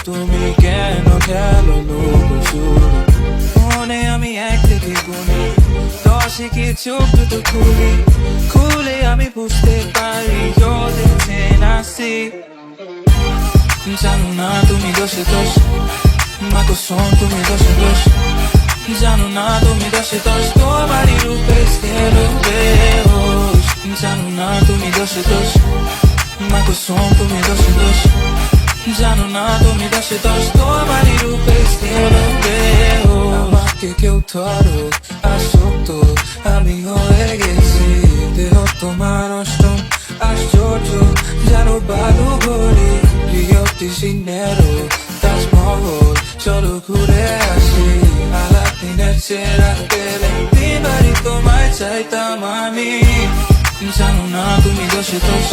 তুমি কেন খেলো লুকোচুরি মনে আমি এক থেকে গুনি দশে কি চোখ দুটো খুলে আমি বুঝতে পারি you're the ten I see জানো না তুমি দোষে দোষ মা কসম তুমি দোষে দোষ জানো না তুমি দোষে দোষ তোমারই রূপে গেলো বেহোশ জানো না তুমি দোষে দোষ মা কসম তুমি দোষে দোষ জানো না তুমি দোষে দোষ তোমারই রূপে গেলো বেহোশ আমাকে কেউ ধরো আসক্ত আমি হয়ে গেছি দেহ তোমার অষ্টম আশ্চর্য জানো বালু ঘড়ি রিও ডি জেনেরো তাজমহল চলো ঘুরে আসি আলাদিনের চেরা পেলে দিনবারই তোমায় চাইতাম আমি জানো না তুমি দোষে দোষ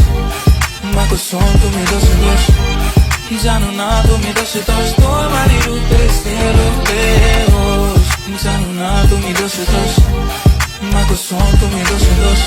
মা কসম তুমি দোষে দোষ জানো না তুমি দোষে দোষ তোমারই রূপে গেলো বেহোশ জানো না তুমি দোষে দোষ মা কসম তুমি দোষে দোষ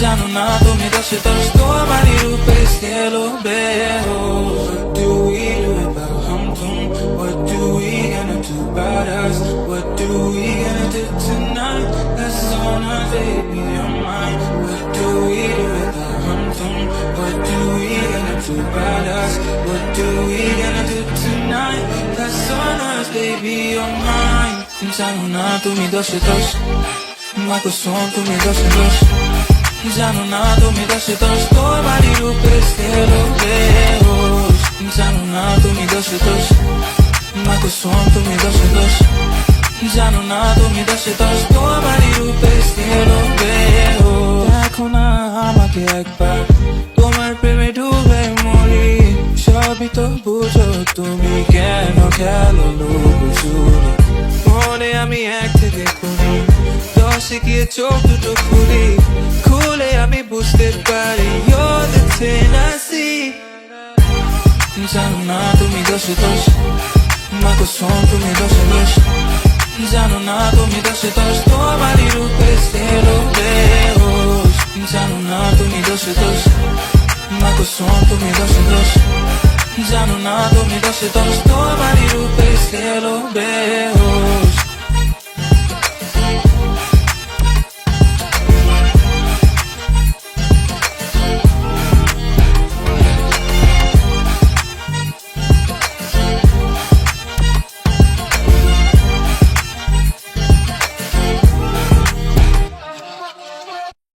জানো না তুমি দোষে দোষ তোমারই রূপে গেলো বেহোশ What do we do about hum-tum? What do we gonna do about us? What do we gonna do tonight? That's on us, baby, on mine. What do we do about hum-tum? What do we gonna do about us? What do we gonna do tonight? That's on us, baby, on mine. জানো না তুমি দোষে দোষ মা কসম তুমি দোষে দোষ জানো না তুমি দোষে দোষ তোমারই রূপে গেলো বেহোশ জানো না তুমি দোষে দোষ মা কসম তুমি দোষে দোষ জানো না তুমি দোষে দোষ তোমারই রূপে গেলো বেহোশ দেখো না আমাকে একবার তোমার প্রেমে ডুবে মরি সবই তো বুঝো তুমি কেন খেলো লুকোচুরি মনে আমি এক থেকে গুনি দশে গিয়ে চোখ দুটো খুলে আমি বুঝতে পারি you're the ten I see জানো না তুমি দোষে দোষ মা কসম তুমি দোষে দোষ জানো না তুমি দোষে দোষ তোমারই রূপে গেলো বেহোশ জানো না তুমি দোষে দোষ মা কসম তুমি দোষে দোষ জানো না তুমি দোষে দোষ তোমারই রূপে গেলো বেহোশ